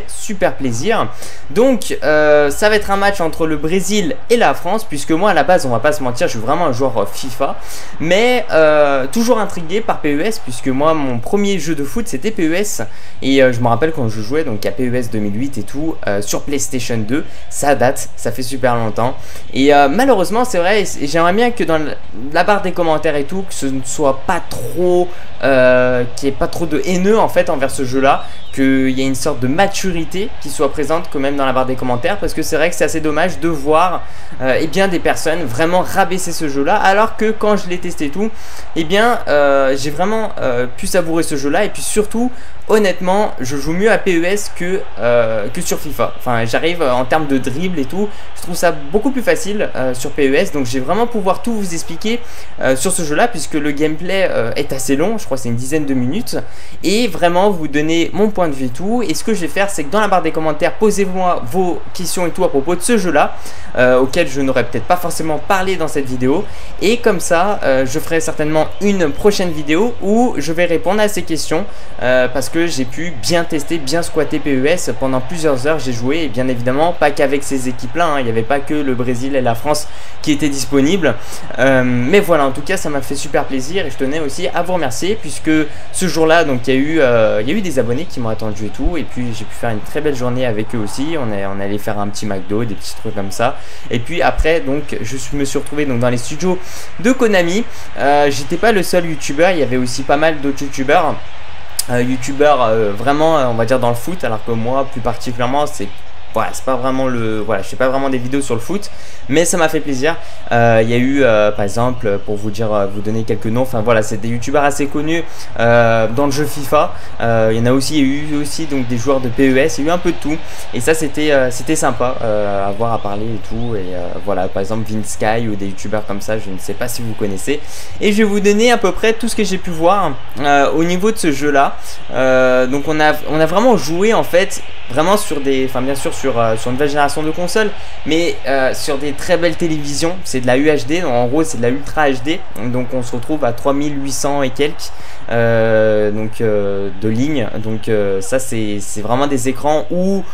super plaisir. Donc ça va être un match entre le Brésil et la France, puisque moi à la base, on va pas se mentir, je suis vraiment un joueur FIFA, mais toujours intrigué par PES, puisque moi mon premier jeu de foot c'était PES, et je me rappelle quand je jouais donc à PES 2008 et tout sur PlayStation 2, ça date, ça fait super longtemps, et malheureusement c'est vrai, j'aimerais bien que dans la barre des commentaires et tout, que ce ne soit pas trop qu'il n'y ait pas trop de haineux en fait envers ce jeu là, qu'il y ait une sorte de maturité qui soit présente quand même dans la barre des commentaires, parce que c'est vrai que c'est assez dommage de voir eh bien des personnes vraiment rabaisser ce jeu là, alors que quand je l'ai testé et tout, eh bien j'ai vraiment pu savourer ce jeu là, et puis surtout honnêtement je joue mieux à PES que sur FIFA. Enfin j'arrive en termes de dribble et tout, je trouve ça beaucoup plus facile sur PES, donc je vais vraiment pouvoir tout vous expliquer sur ce jeu là, puisque le gameplay est assez long, je crois que c'est une dizaine de minutes, et vraiment vous donner mon point de vue et tout. Et ce que je vais faire, c'est que dans la barre des commentaires, posez-moi vos questions et tout à propos de ce jeu là, auquel je n'aurais peut-être pas forcément parlé dans cette vidéo, et comme ça je ferai certainement une prochaine vidéo où je vais répondre à ces questions, parce que j'ai pu bien tester, bien squatter PES pendant plusieurs heures. J'ai joué, et bien évidemment pas qu'avec ces équipes là, hein. Il n'y avait pas que le Brésil et la France qui étaient disponibles, mais voilà, en tout cas ça m'a fait super plaisir, et je tenais aussi à vous remercier, puisque ce jour là donc il y a eu des abonnés qui m'ont attendu et tout, et puis j'ai pu faire une très belle journée avec eux aussi. On allait faire un petit McDo, des petits trucs comme ça, et puis après donc me suis retrouvé donc dans les studios de Konami. J'étais pas le seul youtubeur, il y avait aussi pas mal d'autres youtubeurs, vraiment on va dire dans le foot, alors que moi plus particulièrement c'est pas vraiment je fais pas vraiment des vidéos sur le foot, mais ça m'a fait plaisir. Il y a eu par exemple, pour vous donner quelques noms, enfin voilà, c'est des youtubeurs assez connus dans le jeu FIFA. Il y en a aussi, il y a eu aussi donc des joueurs de PES, il y a eu un peu de tout, et ça c'était sympa à voir, à parler et tout, et voilà, par exemple Vinsky ou des youtubeurs comme ça, je ne sais pas si vous connaissez, et je vais vous donner à peu près tout ce que j'ai pu voir au niveau de ce jeu là. Donc on a vraiment joué en fait vraiment sur bien sûr sur une nouvelle génération de consoles, mais sur des très belles télévisions. C'est de la UHD, donc en gros c'est de la Ultra HD, donc on se retrouve à 3800 et quelques de ligne, donc ça c'est vraiment des écrans où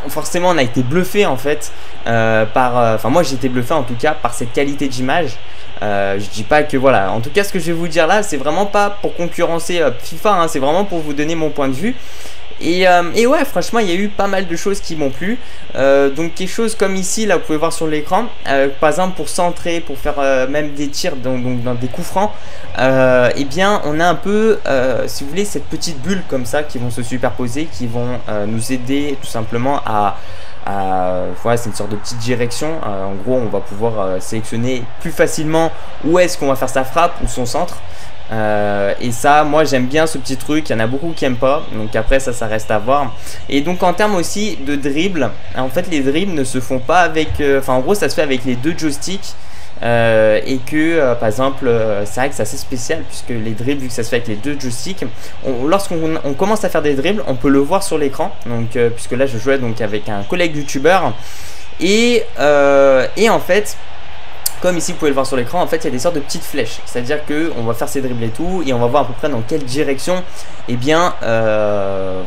forcément on a été bluffé en fait enfin moi j'ai été bluffé en tout cas par cette qualité d'image. Je dis pas que voilà, en tout cas ce que je vais vous dire là c'est vraiment pas pour concurrencer FIFA, hein, c'est vraiment pour vous donner mon point de vue. Et ouais, franchement il y a eu pas mal de choses qui m'ont plu, donc quelque chose comme ici là vous pouvez voir sur l'écran, par exemple pour centrer, pour faire même des tirs donc dans des coups francs, et bien on a un peu si vous voulez cette petite bulle comme ça qui vont se superposer, qui vont nous aider tout simplement voilà, c'est une sorte de petite direction. En gros on va pouvoir sélectionner plus facilement où est-ce qu'on va faire sa frappe ou son centre. Et ça moi j'aime bien ce petit truc, il y en a beaucoup qui aiment pas, donc après ça reste à voir. Et donc en termes aussi de dribble, en fait les dribbles ne se font pas avec enfin en gros ça se fait avec les deux joysticks, et que par exemple c'est vrai que c'est assez spécial, puisque les dribbles, vu que ça se fait avec les deux joysticks, lorsqu'on commence à faire des dribbles on peut le voir sur l'écran, donc puisque là je jouais donc avec un collègue youtubeur, et en fait comme ici vous pouvez le voir sur l'écran, en fait il y a des sortes de petites flèches, c'est à dire que on va faire ces dribbles et tout, et on va voir à peu près dans quelle direction eh bien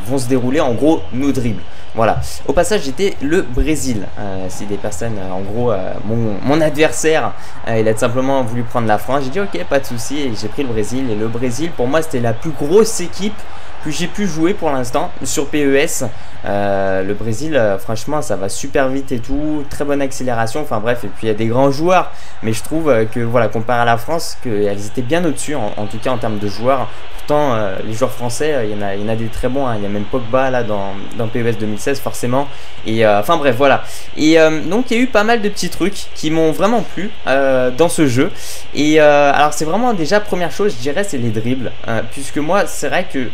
vont se dérouler en gros nos dribbles. Voilà, au passage j'étais le Brésil, si des personnes en gros mon adversaire il a tout simplement voulu prendre la France, j'ai dit ok pas de souci, et j'ai pris le Brésil. Et le Brésil pour moi c'était la plus grosse équipe que j'ai pu jouer pour l'instant sur PES. Le Brésil franchement ça va super vite et tout, très bonne accélération, enfin bref, et puis il y a des grands joueurs, mais je trouve que voilà, comparé à la France, qu'elles étaient bien au dessus en tout cas en termes de joueurs. Pourtant les joueurs français il y en a des très bons, hein. Il y a même Pogba là dans PES 2016 forcément, et enfin bref voilà. Et donc il y a eu pas mal de petits trucs qui m'ont vraiment plu dans ce jeu. Et alors c'est vraiment déjà première chose je dirais c'est les dribbles, puisque moi c'est vrai que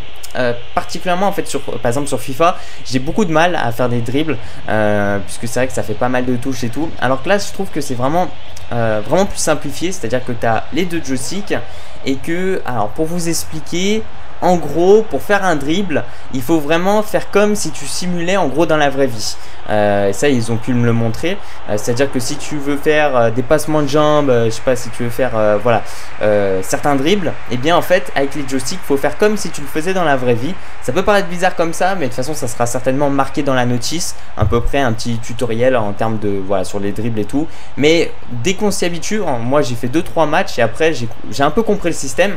particulièrement en fait par exemple sur FIFA j'ai beaucoup de mal à faire des dribbles, puisque c'est vrai que ça fait pas mal de touches et tout, alors que là je trouve que c'est vraiment plus simplifié, c'est à dire que tu as les deux joysticks, et que alors pour vous expliquer en gros, pour faire un dribble, il faut vraiment faire comme si tu simulais en gros dans la vraie vie. Ça, ils ont pu me le montrer. C'est-à-dire que si tu veux faire des passements de jambes, je sais pas, si tu veux faire voilà, certains dribbles, et bien en fait, avec les joysticks, il faut faire comme si tu le faisais dans la vraie vie. Ça peut paraître bizarre comme ça, mais de toute façon, ça sera certainement marqué dans la notice, à peu près un petit tutoriel en termes de voilà sur les dribbles et tout. Mais dès qu'on s'y habitue, moi j'ai fait 2-3 matchs et après j'ai un peu compris le système.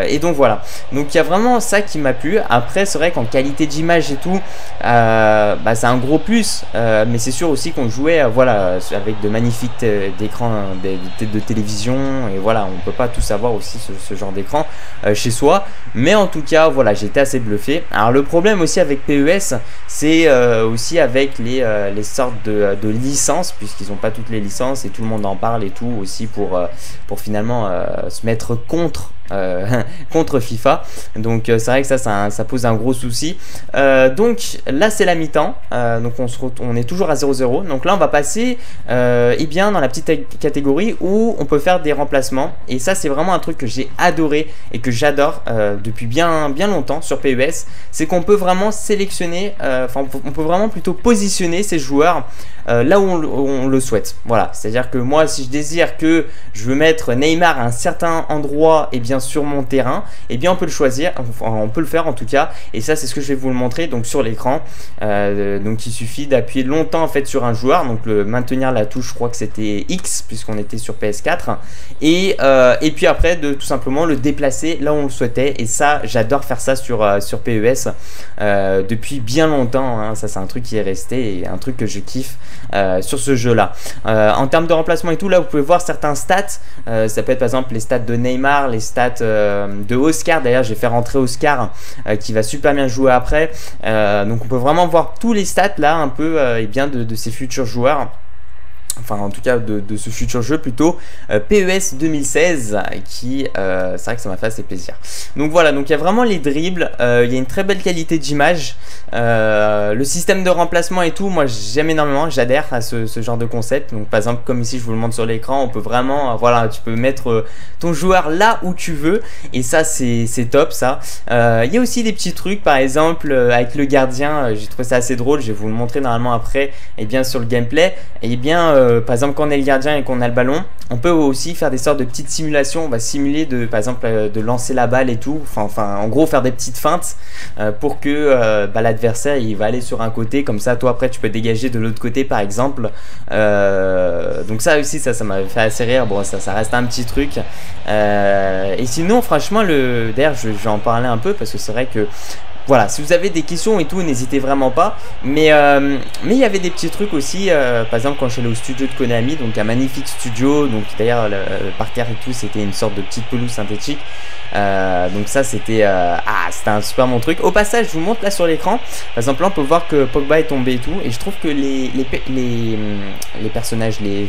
Et donc voilà. Donc il y a vraiment ça qui m'a plu. Après, c'est vrai qu'en qualité d'image et tout, c'est un gros plus. Mais c'est sûr aussi qu'on jouait voilà, avec de magnifiques d'écrans de télévision. Et voilà, on peut pas tous avoir aussi ce genre d'écran chez soi. Mais en tout cas, voilà, j'étais assez bluffé. Alors le problème aussi avec PES, c'est aussi avec les sortes de licences, puisqu'ils n'ont pas toutes les licences et tout le monde en parle et tout aussi pour finalement se mettre contre contre FIFA. Donc c'est vrai que ça pose un gros souci. Donc là c'est la mi-temps, donc on est toujours à 0-0. Donc là on va passer eh bien dans la petite catégorie où on peut faire des remplacements, et ça c'est vraiment un truc que j'ai adoré et que j'adore depuis bien longtemps sur PES. C'est qu'on peut vraiment sélectionner, on peut vraiment plutôt positionner ces joueurs là où on le souhaite. Voilà, c'est à dire que moi si je désire que je veux mettre Neymar à un certain endroit, et bien sur mon terrain, et bien on peut le choisir, enfin, on peut le faire en tout cas, et ça c'est ce que je vais vous le montrer donc sur l'écran. Donc il suffit d'appuyer longtemps en fait sur un joueur, donc maintenir la touche, je crois que c'était X puisqu'on était sur PS4, et puis après de tout simplement le déplacer là où on le souhaitait. Et ça j'adore faire ça sur PES depuis bien longtemps, hein. Ça c'est un truc qui est resté et un truc que je kiffe sur ce jeu là. En termes de remplacement et tout, là vous pouvez voir certains stats, ça peut être par exemple les stats de Neymar, les stats de Oscar. D'ailleurs j'ai fait rentrer Oscar qui va super bien jouer après, donc on peut vraiment voir tous les stats là un peu et bien de ces futurs joueurs. Enfin en tout cas de ce futur jeu plutôt, PES 2016 qui c'est vrai que ça m'a fait assez plaisir. Donc voilà, donc il y a vraiment les dribbles, il y a une très belle qualité d'image, le système de remplacement et tout, moi j'aime énormément, j'adhère à ce genre de concept. Donc par exemple comme ici je vous le montre sur l'écran, on peut vraiment voilà, tu peux mettre ton joueur là où tu veux, et ça c'est top ça. Il y a aussi des petits trucs, par exemple avec le gardien, j'ai trouvé ça assez drôle, je vais vous le montrer normalement après et bien sur le gameplay. Et bien par exemple quand on est le gardien et qu'on a le ballon, on peut aussi faire des sortes de petites simulations. On va simuler par exemple de lancer la balle et tout, enfin en gros faire des petites feintes pour que l'adversaire il va aller sur un côté, comme ça toi après tu peux dégager de l'autre côté par exemple. Donc ça aussi ça m'a fait assez rire. Bon ça reste un petit truc, et sinon franchement d'ailleurs je vais en parler un peu parce que c'est vrai que voilà, si vous avez des questions et tout, n'hésitez vraiment pas. Mais il y avait des petits trucs aussi, par exemple quand je suis allé au studio de Konami, donc un magnifique studio, donc d'ailleurs le parterre et tout, c'était une sorte de petite pelouse synthétique. Donc ça c'était un super bon truc. Au passage, je vous montre là sur l'écran, par exemple là on peut voir que Pogba est tombé et tout, et je trouve que les personnages, les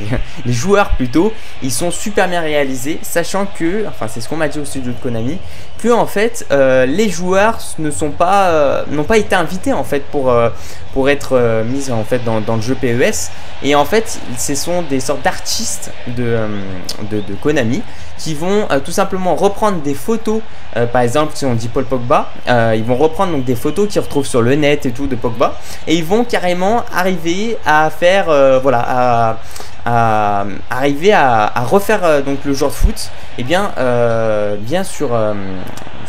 joueurs plutôt, ils sont super bien réalisés, sachant que, enfin c'est ce qu'on m'a dit au studio de Konami, que en fait les joueurs n'ont pas été invités en fait pour être mis en fait dans le jeu PES, et en fait ce sont des sortes d'artistes de Konami qui vont tout simplement reprendre des photos, par exemple si on dit Paul Pogba, ils vont reprendre donc des photos qu'ils retrouvent sur le net et tout de Pogba, et ils vont carrément arriver à faire voilà, arriver à refaire donc le joueur de foot, et bien sur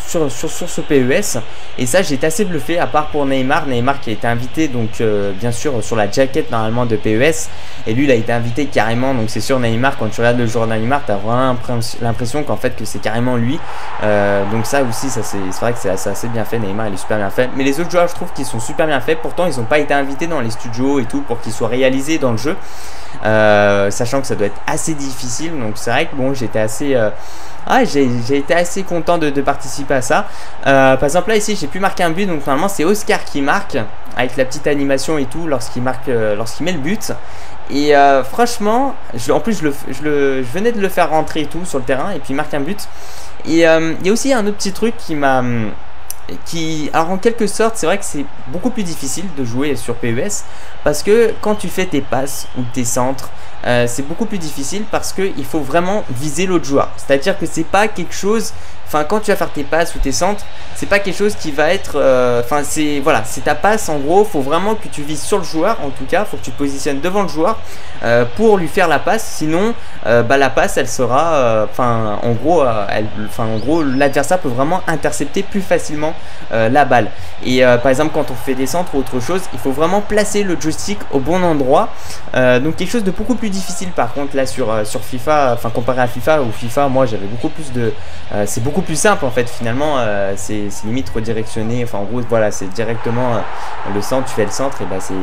ce PES. Et ça j'étais assez bluffé, à part pour Neymar qui a été invité donc bien sûr sur la jaquette normalement de PES, et lui il a été invité carrément, donc c'est sûr Neymar, quand tu regardes le joueur de Neymar t'as vraiment l'impression qu'en fait que c'est carrément lui, donc ça aussi ça c'est vrai que c'est assez bien fait. Neymar il est super bien fait, mais les autres joueurs je trouve qu'ils sont super bien faits, pourtant ils n'ont pas été invités dans les studios et tout pour qu'ils soient réalisés dans le jeu, sachant que ça doit être assez difficile. Donc c'est vrai que bon j'étais assez j'ai été assez content de participer à ça. Par exemple là ici j'ai pu marquer un but, donc normalement c'est Oscar qui marque avec la petite animation et tout lorsqu'il met le but. Et franchement en plus je venais de le faire rentrer et tout sur le terrain, et puis il marque un but. Et il y a aussi un autre petit truc qui m'a alors en quelque sorte, c'est vrai que c'est beaucoup plus difficile de jouer sur PES parce que quand tu fais tes passes ou tes centres, c'est beaucoup plus difficile parce qu'il faut vraiment viser l'autre joueur. C'est-à-dire que c'est pas quelque chose, enfin quand tu vas faire tes passes ou tes centres, c'est pas quelque chose qui va être, enfin c'est voilà, c'est ta passe en gros. Faut vraiment que tu vises sur le joueur, en tout cas, faut que tu te positionnes devant le joueur pour lui faire la passe. Sinon, la passe, elle sera, enfin en gros, l'adversaire peut vraiment intercepter plus facilement la balle. Et par exemple, quand on fait des centres ou autre chose, il faut vraiment placer le joystick au bon endroit. Donc quelque chose de beaucoup plus difficile par contre là sur FIFA, enfin comparé à FIFA, où FIFA moi j'avais beaucoup plus de c'est beaucoup plus simple en fait finalement, c'est limite redirectionné, enfin en gros voilà, c'est directement le centre, tu fais le centre et bah c'est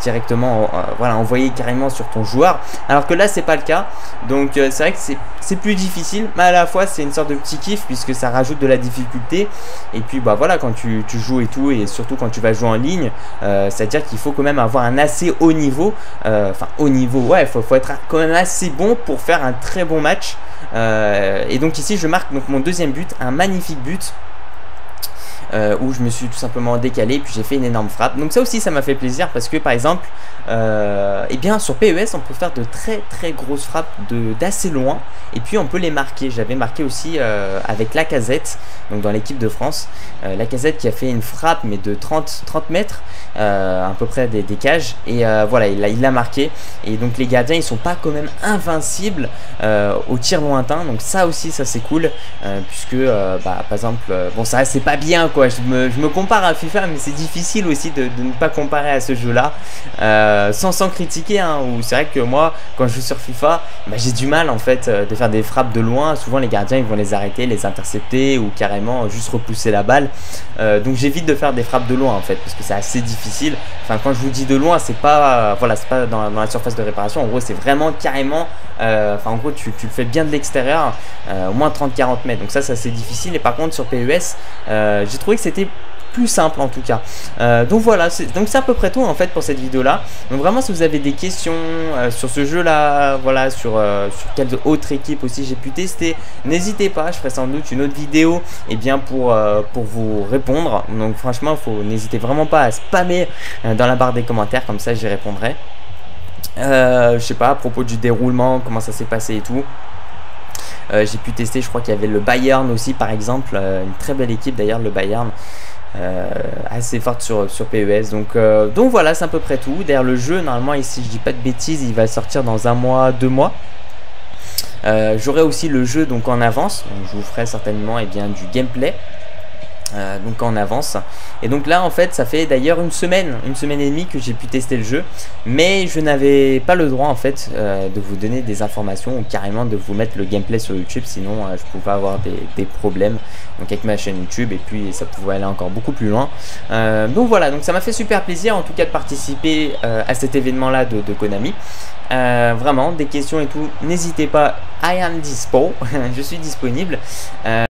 directement voilà, envoyé carrément sur ton joueur, alors que là c'est pas le cas. Donc c'est vrai que c'est plus difficile, mais à la fois c'est une sorte de petit kiff puisque ça rajoute de la difficulté. Et puis bah voilà, quand tu joues et tout, et surtout quand tu vas jouer en ligne, c'est à dire qu'il faut quand même avoir un assez haut niveau, enfin haut niveau, ouais, faut être quand même assez bon pour faire un très bon match. Et donc ici je marque donc mon deuxième but, un magnifique but où je me suis tout simplement décalé, puis j'ai fait une énorme frappe. Donc ça aussi ça m'a fait plaisir parce que par exemple et bien sur PES on peut faire de très grosses frappes d'assez loin, et puis on peut les marquer. J'avais marqué aussi avec Lacazette, donc dans l'équipe de France, Lacazette qui a fait une frappe mais de 30 mètres à peu près des cages, et voilà, il l'a marqué. Et donc les gardiens ils sont pas quand même invincibles au tir lointain, donc ça aussi ça c'est cool, puisque par exemple bon ça c'est pas bien quoi, je me compare à FIFA, mais c'est difficile aussi de ne pas comparer à ce jeu là, sans critiquer hein, où c'est vrai que moi quand je joue sur FIFA, j'ai du mal en fait de faire des frappes de loin. Souvent les gardiens ils vont les arrêter, les intercepter, ou carrément juste repousser la balle, donc j'évite de faire des frappes de loin en fait parce que c'est assez difficile. Enfin quand je vous dis de loin, c'est pas voilà, c'est pas dans la surface de réparation, en gros c'est vraiment carrément enfin en gros tu le fais bien de l'extérieur, au moins 30-40 mètres, donc ça c'est difficile. Et par contre sur PES j'ai trouvé que c'était plus simple en tout cas. Donc voilà, donc c'est à peu près tout en fait pour cette vidéo là. Donc vraiment si vous avez des questions sur ce jeu là, voilà, sur quelle autre équipe aussi j'ai pu tester, n'hésitez pas, je ferai sans doute une autre vidéo et bien pour vous répondre. Donc franchement n'hésitez vraiment pas à spammer dans la barre des commentaires, comme ça j'y répondrai. Je sais pas, à propos du déroulement, comment ça s'est passé et tout. J'ai pu tester, je crois qu'il y avait le Bayern aussi par exemple, une très belle équipe d'ailleurs, le Bayern, assez forte sur PES. Donc voilà, c'est à peu près tout. D'ailleurs le jeu normalement ici, je dis pas de bêtises, il va sortir dans 1 mois, 2 mois. J'aurai aussi le jeu donc en avance, donc je vous ferai certainement bien du gameplay donc en avance. Et donc là en fait ça fait d'ailleurs une semaine et demie que j'ai pu tester le jeu, mais je n'avais pas le droit en fait de vous donner des informations ou carrément de vous mettre le gameplay sur YouTube, sinon je pouvais avoir des problèmes donc avec ma chaîne YouTube, et puis ça pouvait aller encore beaucoup plus loin. Donc voilà, donc ça m'a fait super plaisir en tout cas de participer à cet événement là de Konami. Vraiment des questions et tout, n'hésitez pas, I am dispo je suis disponible.